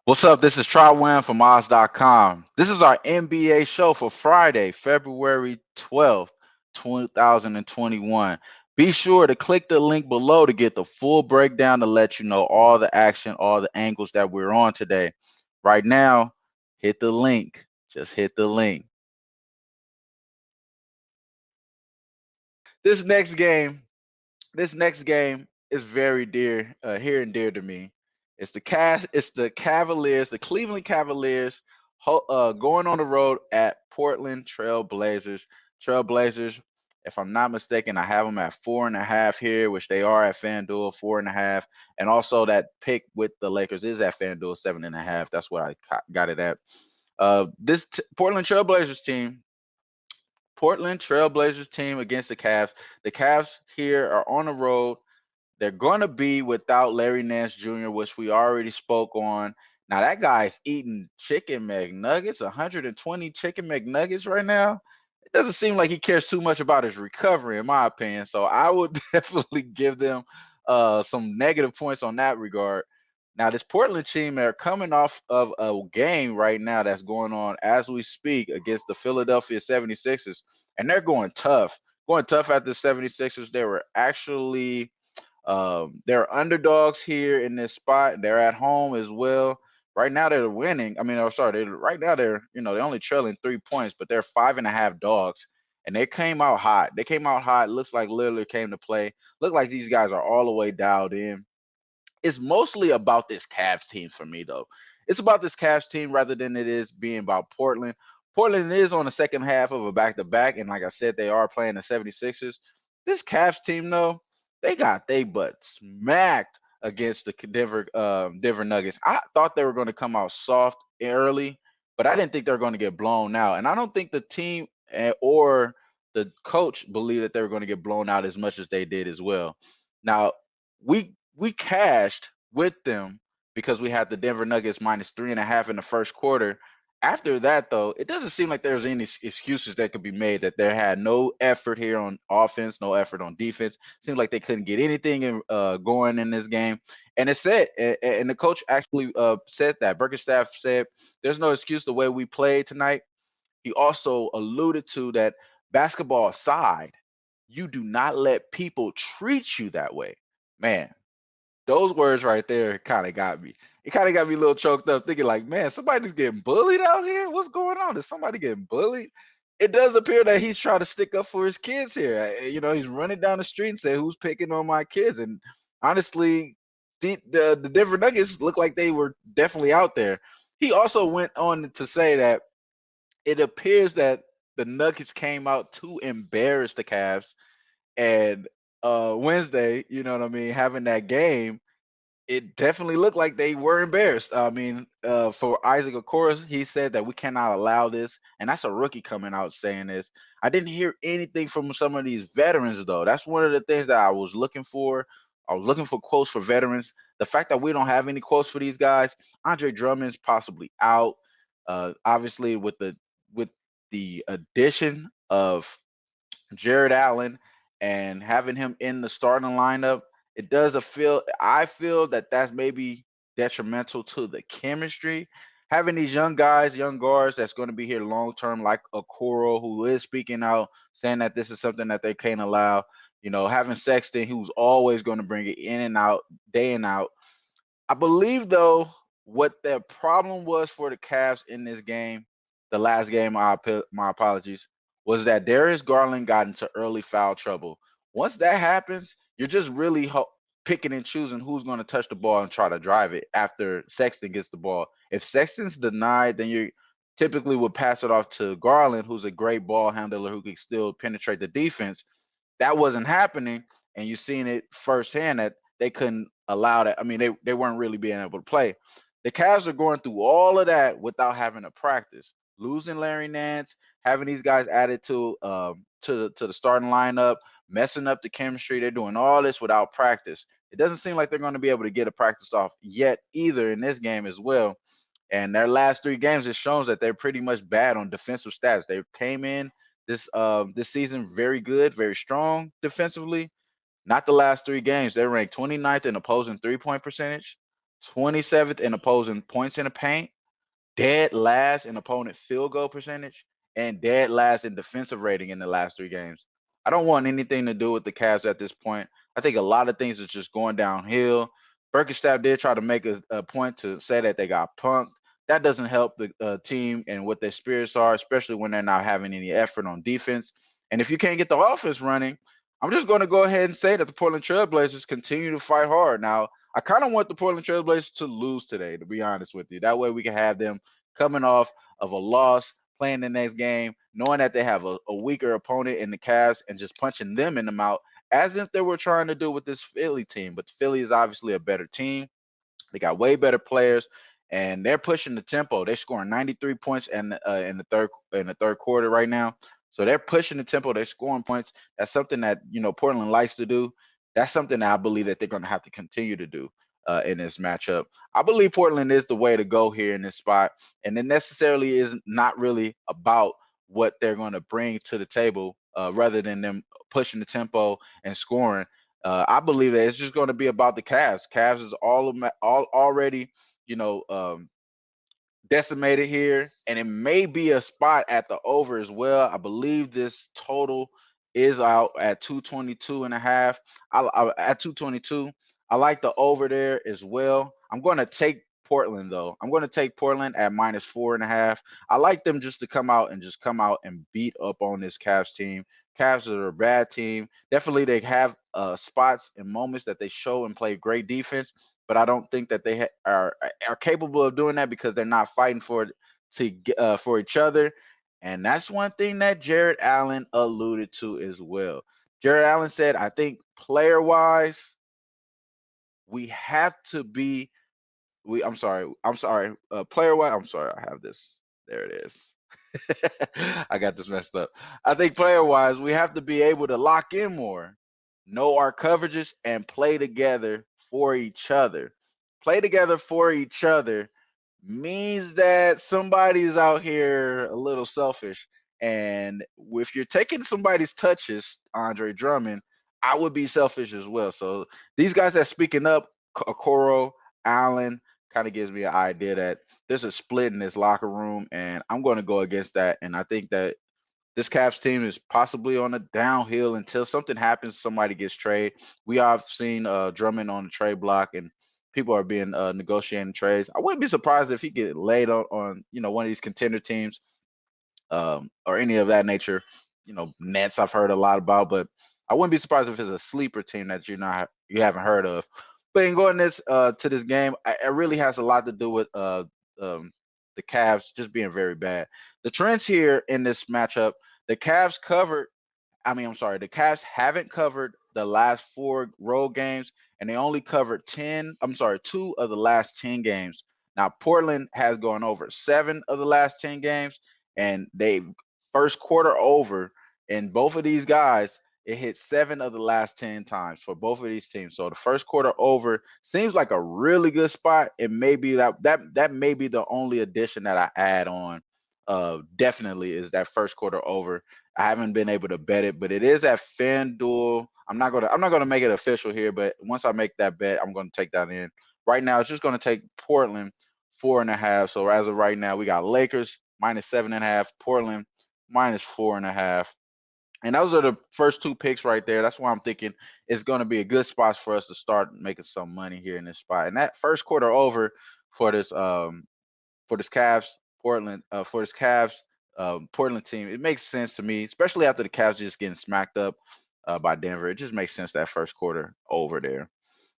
What's up? This is Trywin from Oz.com. This is our NBA show for Friday, February 12th, 2021. Be sure to click the link below to get the full breakdown to let you know all the action, all the angles that we're on today. Right now, hit the link. Just hit the link. This next game this next game is very dear, here and dear to me. It's the Cavaliers, the Cleveland Cavaliers, going on the road at Portland Trail Blazers. Trailblazers, if I'm not mistaken, I have them at 4.5 here, which they are at FanDuel 4.5, and also that pick with the Lakers is at FanDuel 7.5. That's what I got it at. Portland Trailblazers team against the Cavs. The Cavs here are on the road. They're going to be without Larry Nance Jr., which we already spoke on. Now, that guy's eating chicken McNuggets, 120 chicken McNuggets right now. It doesn't seem like he cares too much about his recovery, in my opinion. So I would definitely give them some negative points on that regard. Now, this Portland team are coming off of a game right now that's going on as we speak against the Philadelphia 76ers, and they're going tough. Going tough at the 76ers. They were actually they're underdogs here in this spot. They're at home as well. Right now they're winning. I mean, oh, sorry. Right now they're only trailing 3 points, but they're 5.5 dogs, and they came out hot. They came out hot. Looks like Lillard came to play. Look like these guys are all the way dialed in. It's mostly about this Cavs team for me, though. It's about this Cavs team rather than it is being about Portland. Portland is on the second half of a back to back, and like I said, they are playing the 76ers. This Cavs team, though, they got they butt smacked against the Denver Nuggets. I thought they were going to come out soft early, but I didn't think they were going to get blown out. And I don't think the team or the coach believed that they were going to get blown out as much as they did as well. Now, we cashed with them because we had the Denver Nuggets -3.5 in the first quarter. After that, though, it doesn't seem like there was any excuses that could be made that there had no effort here on offense, no effort on defense. Seemed like they couldn't get anything going in this game. And it said, and the coach actually said that. Burkenstaff said, "There's no excuse the way we played tonight." He also alluded to that basketball aside, you do not let people treat you that way. Man, those words right there kind of got me. It kind of got me a little choked up, thinking like, man, somebody's getting bullied out here. What's going on? Is somebody getting bullied? It does appear that he's trying to stick up for his kids here. He's running down the street and saying, "Who's picking on my kids?" And honestly, the Denver Nuggets look like they were definitely out there. He also went on to say that it appears that the Nuggets came out to embarrass the Cavs, and Wednesday, you know what I mean, having that game, it definitely looked like they were embarrassed. I mean, for Isaac, of course, he said that we cannot allow this, and that's a rookie coming out saying this. I didn't hear anything from some of these veterans, though. That's one of the things that I was looking for. I was looking for quotes for veterans. The fact that we don't have any quotes for these guys, Andre Drummond's possibly out. Obviously, with the addition of Jared Allen and having him in the starting lineup, it does a feel. I feel that that's maybe detrimental to the chemistry. Having these young guys, young guards that's going to be here long term, like Okoro, who is speaking out, saying that this is something that they can't allow. Having Sexton, who's always going to bring it in and out, day and out. I believe though what the problem was for the Cavs in this game, the last game, my apologies, was that Darius Garland got into early foul trouble. Once that happens, you're just really picking and choosing who's going to touch the ball and try to drive it after Sexton gets the ball. If Sexton's denied, then you typically would pass it off to Garland, who's a great ball handler who can still penetrate the defense. That wasn't happening, and you've seen it firsthand that they couldn't allow that. I mean, they weren't really being able to play. The Cavs are going through all of that without having to practice, losing Larry Nance, having these guys added to the starting lineup, messing up the chemistry. They're doing all this without practice. It doesn't seem like they're going to be able to get a practice off yet either in this game as well. And their last three games, it shows that they're pretty much bad on defensive stats. They came in this season very good, very strong defensively. Not the last three games. They're ranked 29th in opposing 3-point percentage, 27th in opposing points in the paint, dead last in opponent field goal percentage, and dead last in defensive rating in the last 3 games. I don't want anything to do with the Cavs at this point. I think a lot of things are just going downhill. Burkenstaff did try to make a point to say that they got punked. That doesn't help the team and what their spirits are, especially when they're not having any effort on defense. And if you can't get the offense running, I'm just going to go ahead and say that the Portland Trailblazers continue to fight hard. Now, I kind of want the Portland Trailblazers to lose today, to be honest with you. That way we can have them coming off of a loss, playing the next game, knowing that they have a weaker opponent in the Cavs and just punching them in the mouth as if they were trying to do with this Philly team. But Philly is obviously a better team. They got way better players, and they're pushing the tempo. They're scoring 93 points in the third quarter right now. So they're pushing the tempo. They're scoring points. That's something that Portland likes to do. That's something that I believe that they're going to have to continue to do in this matchup. I believe Portland is the way to go here in this spot, and it necessarily is not really about what they're going to bring to the table, rather than them pushing the tempo and scoring. I believe that it's just going to be about the Cavs. Cavs is all already, you know, um, decimated here, and it may be a spot at the over as well. I believe this total is out at 222 and a half. At 222. I like the over there as well. I'm going to take Portland though. I'm going to take Portland at -4.5. I like them just to come out and beat up on this Cavs team. Cavs are a bad team. Definitely, they have spots and moments that they show and play great defense, but I don't think that they are capable of doing that because they're not fighting for each other. And that's one thing that Jared Allen alluded to as well. Jared Allen said, I think player wise, we have to be I'm sorry, player wise, I'm sorry, I have this. There it is. I got this messed up. I think player wise, we have to be able to lock in more, know our coverages, and play together for each other. Play together for each other means that somebody's out here a little selfish. And if you're taking somebody's touches, Andre Drummond, I would be selfish as well. So these guys that speaking up, Okoro, Allen, kind of gives me an idea that there's a split in this locker room, and I'm going to go against that. And I think that this Cavs team is possibly on a downhill until something happens. Somebody gets traded. We have seen Drummond on the trade block, and people are being negotiating trades. I wouldn't be surprised if he get laid on one of these contender teams, or any of that nature. Nets I've heard a lot about, but I wouldn't be surprised if it's a sleeper team that you haven't heard of. But in going to this game, it really has a lot to do with um, the Cavs just being very bad. The trends here in this matchup, the Cavs covered I'm sorry, the Cavs haven't covered the last 4 road games, and they only covered 2 of the last 10 games. Now, Portland has gone over 7 of the last 10 games, and they first quarter over, and both of these guys, it hit 7 of the last 10 times for both of these teams. So the first quarter over seems like a really good spot. It may be that may be the only addition that I add on. Definitely is that first quarter over. I haven't been able to bet it, but it is at FanDuel. I'm not gonna make it official here, but once I make that bet, I'm gonna take that in. Right now, it's just gonna take Portland 4.5. So as of right now, we got Lakers -7.5, Portland -4.5. And those are the first 2 picks right there. That's why I'm thinking it's going to be a good spot for us to start making some money here in this spot. And that first quarter over for this for this Cavs Portland team. It makes sense to me, especially after the Cavs just getting smacked up by Denver. It just makes sense that first quarter over there.